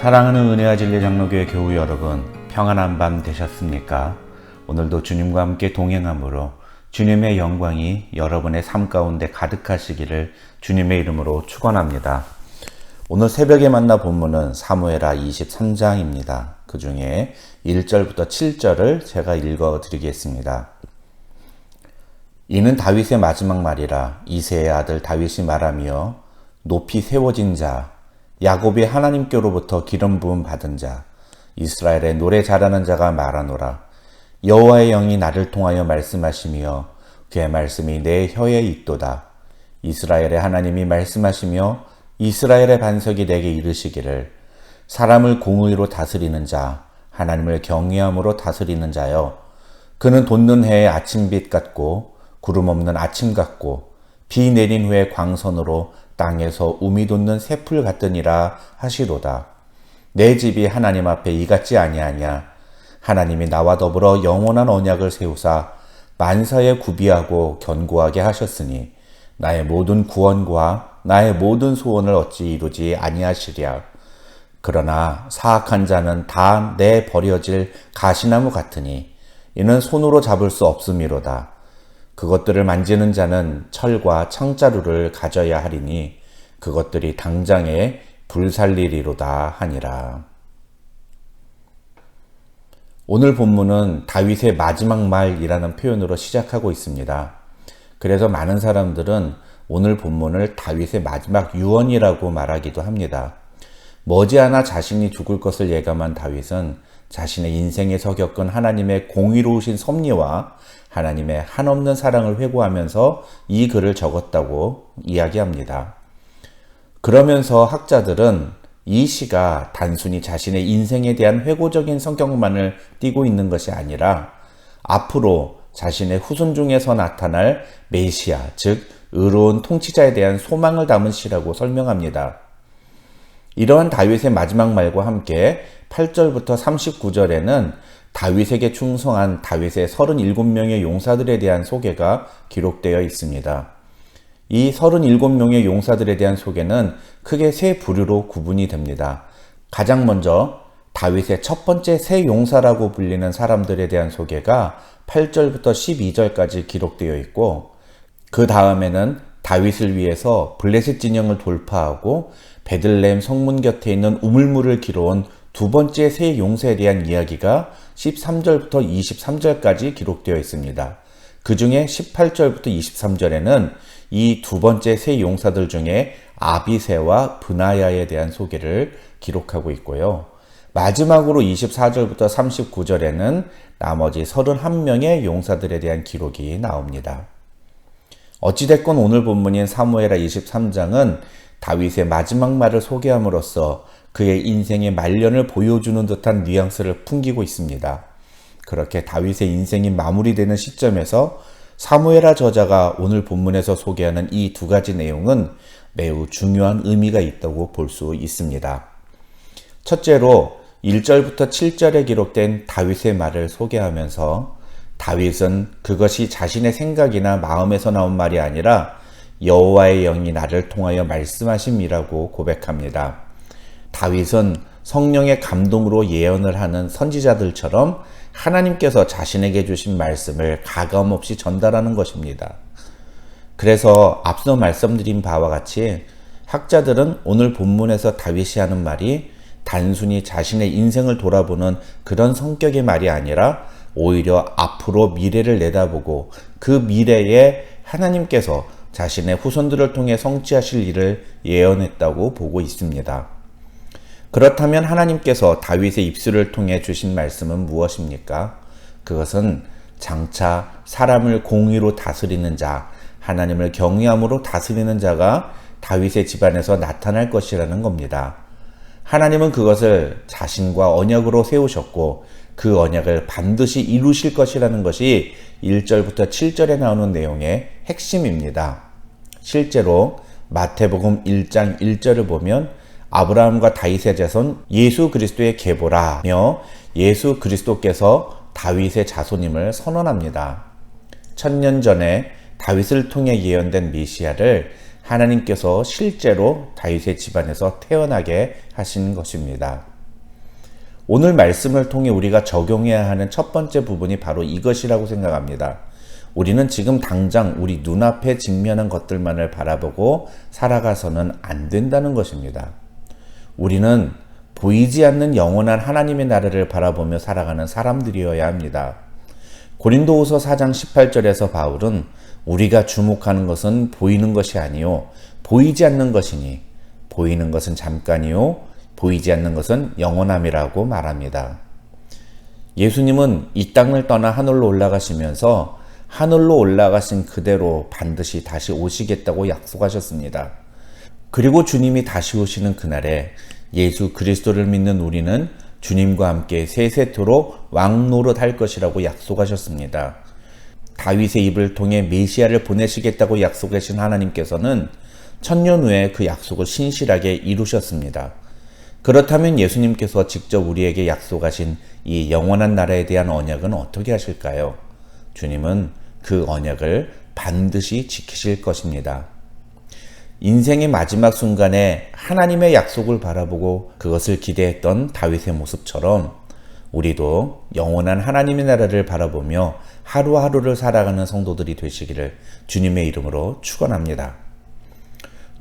사랑하는 은혜와 진리 장로교회 교우 여러분, 평안한 밤 되셨습니까? 오늘도 주님과 함께 동행함으로 주님의 영광이 여러분의 삶 가운데 가득하시기를 주님의 이름으로 축원합니다. 오늘 새벽에 만나 본문은 사무엘하 23장입니다. 그 중에 1절부터 7절을 제가 읽어 드리겠습니다. 이는 다윗의 마지막 말이라. 이새의 아들 다윗이 말하며 높이 세워진 자, 야곱의 하나님께로부터 기름 부음 받은 자, 이스라엘의 노래 잘하는 자가 말하노라. 여호와의 영이 나를 통하여 말씀하시며 그의 말씀이 내 혀에 있도다. 이스라엘의 하나님이 말씀하시며 이스라엘의 반석이 내게 이르시기를 사람을 공의로 다스리는 자, 하나님을 경외함으로 다스리는 자여. 그는 돋는 해의 아침빛 같고 구름 없는 아침 같고 비 내린 후에 광선으로 땅에서 우미 돋는 새풀 같으니라 하시도다. 내 집이 하나님 앞에 이같지 아니하냐. 하나님이 나와 더불어 영원한 언약을 세우사 만사에 구비하고 견고하게 하셨으니 나의 모든 구원과 나의 모든 소원을 어찌 이루지 아니하시랴. 그러나 사악한 자는 다 내 버려질 가시나무 같으니 이는 손으로 잡을 수 없음이로다. 그것들을 만지는 자는 철과 창자루를 가져야 하리니 그것들이 당장에 불살리리로다 하니라. 오늘 본문은 다윗의 마지막 말이라는 표현으로 시작하고 있습니다. 그래서 많은 사람들은 오늘 본문을 다윗의 마지막 유언이라고 말하기도 합니다. 머지않아 자신이 죽을 것을 예감한 다윗은 자신의 인생에서 겪은 하나님의 공의로우신 섭리와 하나님의 한없는 사랑을 회고하면서 이 글을 적었다고 이야기합니다. 그러면서 학자들은 이 시가 단순히 자신의 인생에 대한 회고적인 성격만을 띠고 있는 것이 아니라 앞으로 자신의 후손 중에서 나타날 메시아, 즉 의로운 통치자에 대한 소망을 담은 시라고 설명합니다. 이러한 다윗의 마지막 말과 함께 8절부터 39절에는 다윗에게 충성한 다윗의 37명의 용사들에 대한 소개가 기록되어 있습니다. 이 37명의 용사들에 대한 소개는 크게 세 부류로 구분이 됩니다. 가장 먼저 다윗의 첫 번째 세 용사라고 불리는 사람들에 대한 소개가 8절부터 12절까지 기록되어 있고, 그 다음에는 다윗을 위해서 블레셋 진영을 돌파하고 베들레헴 성문 곁에 있는 우물물을 길어온 두 번째 세 용사에 대한 이야기가 13절부터 23절까지 기록되어 있습니다. 그 중에 18절부터 23절에는 이 두 번째 세 용사들 중에 아비새와 브나야에 대한 소개를 기록하고 있고요. 마지막으로 24절부터 39절에는 나머지 31명의 용사들에 대한 기록이 나옵니다. 어찌됐건 오늘 본문인 사무엘하 23장은 다윗의 마지막 말을 소개함으로써 그의 인생의 말년을 보여주는 듯한 뉘앙스를 풍기고 있습니다. 그렇게 다윗의 인생이 마무리되는 시점에서 사무엘하 저자가 오늘 본문에서 소개하는 이 두 가지 내용은 매우 중요한 의미가 있다고 볼 수 있습니다. 첫째로 1절부터 7절에 기록된 다윗의 말을 소개하면서 다윗은 그것이 자신의 생각이나 마음에서 나온 말이 아니라 여호와의 영이 나를 통하여 말씀하심이라고 고백합니다. 다윗은 성령의 감동으로 예언을 하는 선지자들처럼 하나님께서 자신에게 주신 말씀을 가감없이 전달하는 것입니다. 그래서 앞서 말씀드린 바와 같이 학자들은 오늘 본문에서 다윗이 하는 말이 단순히 자신의 인생을 돌아보는 그런 성격의 말이 아니라 오히려 앞으로 미래를 내다보고 그 미래에 하나님께서 자신의 후손들을 통해 성취하실 일을 예언했다고 보고 있습니다. 그렇다면 하나님께서 다윗의 입술을 통해 주신 말씀은 무엇입니까? 그것은 장차 사람을 공의로 다스리는 자, 하나님을 경외함으로 다스리는 자가 다윗의 집안에서 나타날 것이라는 겁니다. 하나님은 그것을 자신과 언약으로 세우셨고 그 언약을 반드시 이루실 것이라는 것이 1절부터 7절에 나오는 내용의 핵심입니다. 실제로 마태복음 1장 1절을 보면 아브라함과 다윗의 자손 예수 그리스도의 계보라며 예수 그리스도께서 다윗의 자손임을 선언합니다. 1000년 전에 다윗을 통해 예언된 메시아를 하나님께서 실제로 다윗의 집안에서 태어나게 하신 것입니다. 오늘 말씀을 통해 우리가 적용해야 하는 첫 번째 부분이 바로 이것이라고 생각합니다. 우리는 지금 당장 우리 눈앞에 직면한 것들만을 바라보고 살아가서는 안 된다는 것입니다. 우리는 보이지 않는 영원한 하나님의 나라를 바라보며 살아가는 사람들이어야 합니다. 고린도후서 4장 18절에서 바울은 우리가 주목하는 것은 보이는 것이 아니요 보이지 않는 것이니 보이는 것은 잠깐이요 보이지 않는 것은 영원함이라고 말합니다. 예수님은 이 땅을 떠나 하늘로 올라가시면서 하늘로 올라가신 그대로 반드시 다시 오시겠다고 약속하셨습니다. 그리고 주님이 다시 오시는 그날에 예수 그리스도를 믿는 우리는 주님과 함께 세세토록 왕노릇할 것이라고 약속하셨습니다. 다윗의 입을 통해 메시아를 보내시겠다고 약속하신 하나님께서는 천년 후에 그 약속을 신실하게 이루셨습니다. 그렇다면 예수님께서 직접 우리에게 약속하신 이 영원한 나라에 대한 언약은 어떻게 하실까요? 주님은 그 언약을 반드시 지키실 것입니다. 인생의 마지막 순간에 하나님의 약속을 바라보고 그것을 기대했던 다윗의 모습처럼 우리도 영원한 하나님의 나라를 바라보며 하루하루를 살아가는 성도들이 되시기를 주님의 이름으로 축원합니다.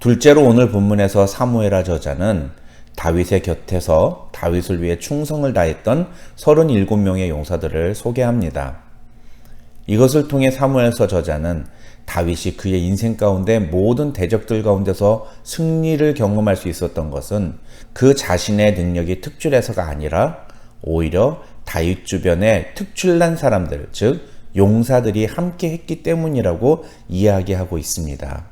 둘째로 오늘 본문에서 사무엘하 저자는 다윗의 곁에서 다윗을 위해 충성을 다했던 37명의 용사들을 소개합니다. 이것을 통해 사무엘서 저자는 다윗이 그의 인생 가운데 모든 대적들 가운데서 승리를 경험할 수 있었던 것은 그 자신의 능력이 특출해서가 아니라 오히려 다윗 주변에 특출난 사람들, 즉 용사들이 함께 했기 때문이라고 이야기하고 있습니다.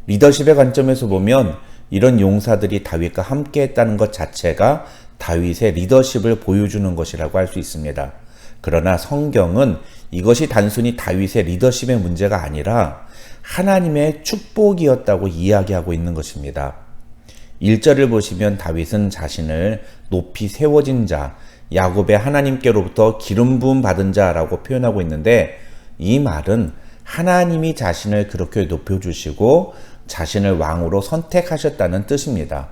리더십의 관점에서 보면 이런 용사들이 다윗과 함께 했다는 것 자체가 다윗의 리더십을 보여주는 것이라고 할 수 있습니다. 그러나 성경은 이것이 단순히 다윗의 리더십의 문제가 아니라 하나님의 축복이었다고 이야기하고 있는 것입니다. 1절을 보시면 다윗은 자신을 높이 세워진 자, 야곱의 하나님께로부터 기름 부음 받은 자라고 표현하고 있는데 이 말은 하나님이 자신을 그렇게 높여주시고 자신을 왕으로 선택하셨다는 뜻입니다.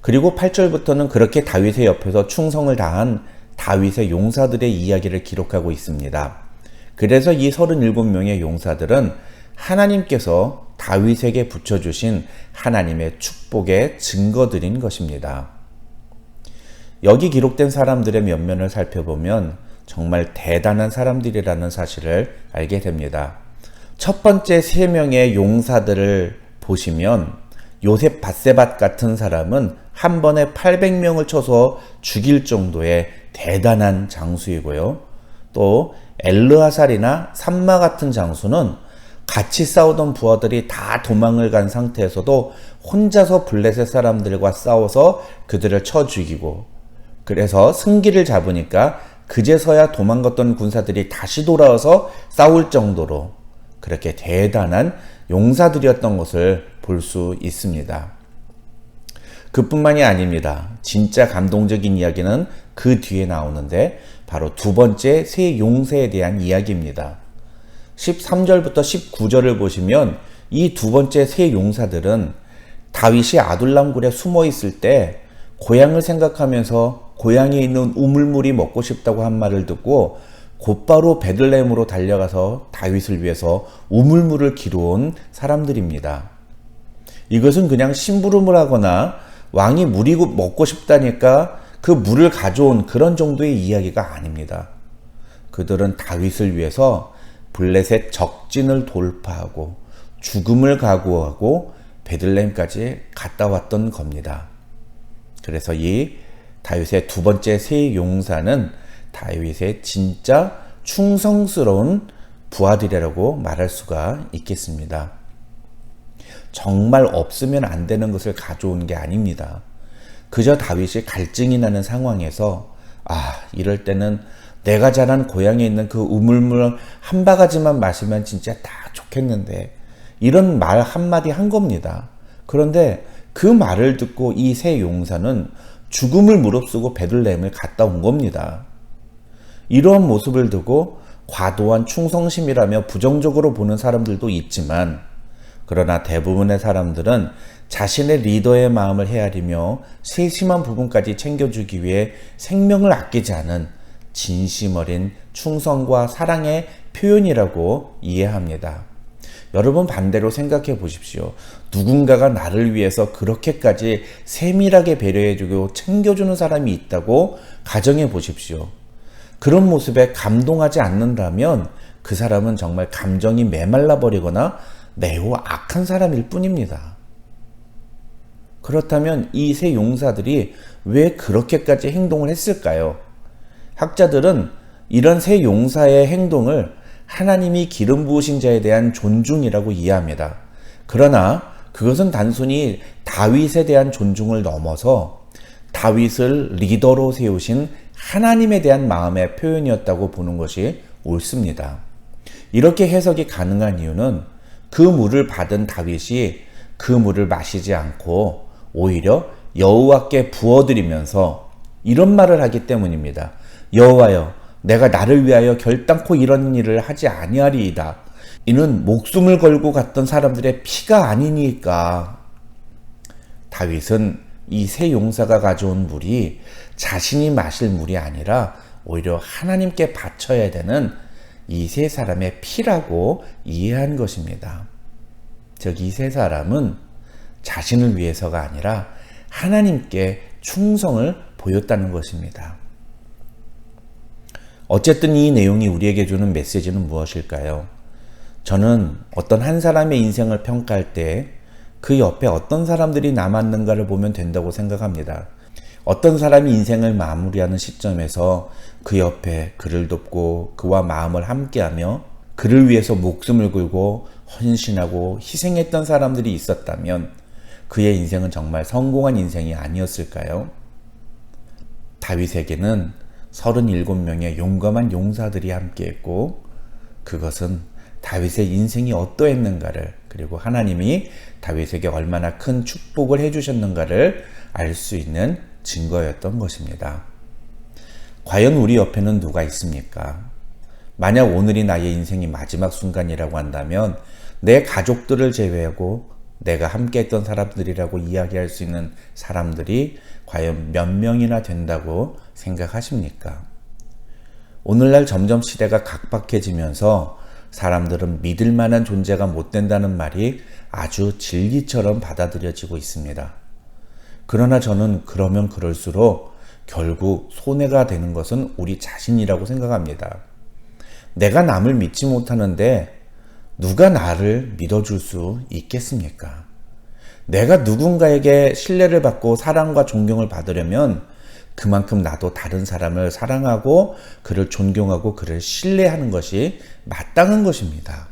그리고 8절부터는 그렇게 다윗의 옆에서 충성을 다한 다윗의 용사들의 이야기를 기록하고 있습니다. 그래서 이 37명의 용사들은 하나님께서 다윗에게 붙여주신 하나님의 축복의 증거들인 것입니다. 여기 기록된 사람들의 면면을 살펴보면 정말 대단한 사람들이라는 사실을 알게 됩니다. 첫 번째 3명의 용사들을 보시면 요셉 밧세밧 같은 사람은 한 번에 800명을 쳐서 죽일 정도의 대단한 장수이고요. 또 엘르하살이나 삼마 같은 장수는 같이 싸우던 부하들이 다 도망을 간 상태에서도 혼자서 블레셋 사람들과 싸워서 그들을 쳐 죽이고 그래서 승기를 잡으니까 그제서야 도망갔던 군사들이 다시 돌아와서 싸울 정도로 그렇게 대단한 용사들이었던 것을 볼 수 있습니다. 그뿐만이 아닙니다. 진짜 감동적인 이야기는 그 뒤에 나오는데 바로 두 번째 세 용사에 대한 이야기입니다. 13절부터 19절을 보시면 이 두 번째 세 용사들은 다윗이 아둘람 굴에 숨어 있을 때 고향을 생각하면서 고향에 있는 우물물이 먹고 싶다고 한 말을 듣고 곧바로 베들레헴으로 달려가서 다윗을 위해서 우물물을 기르온 사람들입니다. 이것은 그냥 심부름을 하거나 왕이 물이 먹고 싶다니까 그 물을 가져온 그런 정도의 이야기가 아닙니다. 그들은 다윗을 위해서 블레셋 적진을 돌파하고 죽음을 각오하고 베들레헴까지 갔다 왔던 겁니다. 그래서 이 다윗의 두 번째 세 용사는 다윗의 진짜 충성스러운 부하들이라고 말할 수가 있겠습니다. 정말 없으면 안 되는 것을 가져온 게 아닙니다. 그저 다윗이 갈증이 나는 상황에서 이럴 때는 내가 자란 고향에 있는 그 우물물 한 바가지만 마시면 진짜 다 좋겠는데 이런 말 한마디 한 겁니다. 그런데 그 말을 듣고 이 세 용사는 죽음을 무릅쓰고 베들레헴을 갔다 온 겁니다. 이러한 모습을 두고 과도한 충성심이라며 부정적으로 보는 사람들도 있지만 그러나 대부분의 사람들은 자신의 리더의 마음을 헤아리며 세심한 부분까지 챙겨주기 위해 생명을 아끼지 않은 진심 어린 충성과 사랑의 표현이라고 이해합니다. 여러분 반대로 생각해 보십시오. 누군가가 나를 위해서 그렇게까지 세밀하게 배려해주고 챙겨주는 사람이 있다고 가정해 보십시오. 그런 모습에 감동하지 않는다면 그 사람은 정말 감정이 메말라 버리거나 매우 악한 사람일 뿐입니다. 그렇다면 이 세 용사들이 왜 그렇게까지 행동을 했을까요? 학자들은 이런 세 용사의 행동을 하나님이 기름 부으신 자에 대한 존중이라고 이해합니다. 그러나 그것은 단순히 다윗에 대한 존중을 넘어서 다윗을 리더로 세우신 하나님에 대한 마음의 표현이었다고 보는 것이 옳습니다. 이렇게 해석이 가능한 이유는 그 물을 받은 다윗이 그 물을 마시지 않고 오히려 여호와께 부어드리면서 이런 말을 하기 때문입니다. 여호와여, 내가 나를 위하여 결단코 이런 일을 하지 아니하리이다. 이는 목숨을 걸고 갔던 사람들의 피가 아니니까. 다윗은 이 세 용사가 가져온 물이 자신이 마실 물이 아니라 오히려 하나님께 바쳐야 되는 이 세 사람의 피라고 이해한 것입니다. 즉, 이 세 사람은 자신을 위해서가 아니라 하나님께 충성을 보였다는 것입니다. 어쨌든 이 내용이 우리에게 주는 메시지는 무엇일까요? 저는 어떤 한 사람의 인생을 평가할 때 그 옆에 어떤 사람들이 남았는가를 보면 된다고 생각합니다. 어떤 사람이 인생을 마무리하는 시점에서 그 옆에 그를 돕고 그와 마음을 함께하며 그를 위해서 목숨을 걸고 헌신하고 희생했던 사람들이 있었다면 그의 인생은 정말 성공한 인생이 아니었을까요? 다윗에게는 37명의 용감한 용사들이 함께했고 그것은 다윗의 인생이 어떠했는가를 그리고 하나님이 다윗에게 얼마나 큰 축복을 해주셨는가를 알 수 있는 증거였던 것입니다. 과연 우리 옆에는 누가 있습니까? 만약 오늘이 나의 인생이 마지막 순간이라고 한다면 내 가족들을 제외하고 내가 함께했던 사람들이라고 이야기할 수 있는 사람들이 과연 몇 명이나 된다고 생각하십니까? 오늘날 점점 시대가 각박해지면서 사람들은 믿을 만한 존재가 못 된다는 말이 아주 진리처럼 받아들여지고 있습니다. 그러나 저는 그러면 그럴수록 결국 손해가 되는 것은 우리 자신이라고 생각합니다. 내가 남을 믿지 못하는데 누가 나를 믿어줄 수 있겠습니까? 내가 누군가에게 신뢰를 받고 사랑과 존경을 받으려면 그만큼 나도 다른 사람을 사랑하고 그를 존경하고 그를 신뢰하는 것이 마땅한 것입니다.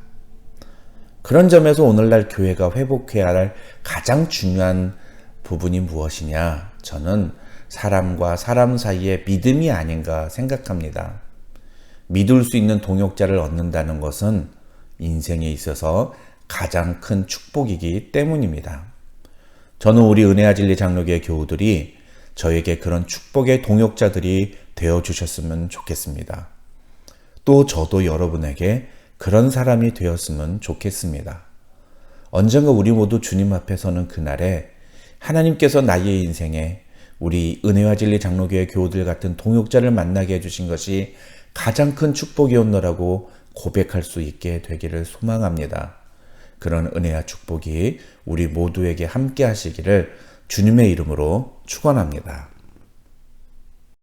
그런 점에서 오늘날 교회가 회복해야 할 가장 중요한 부분이 무엇이냐? 저는 사람과 사람 사이의 믿음이 아닌가 생각합니다. 믿을 수 있는 동역자를 얻는다는 것은 인생에 있어서 가장 큰 축복이기 때문입니다. 저는 우리 은혜와 진리 장로교회 교우들이 저에게 그런 축복의 동역자들이 되어주셨으면 좋겠습니다. 또 저도 여러분에게 그런 사람이 되었으면 좋겠습니다. 언젠가 우리 모두 주님 앞에 서는 그날에 하나님께서 나의 인생에 우리 은혜와 진리 장로교회 교우들 같은 동역자를 만나게 해주신 것이 가장 큰 축복이었노라고 고백할 수 있게 되기를 소망합니다. 그런 은혜와 축복이 우리 모두에게 함께 하시기를 주님의 이름으로 축원합니다.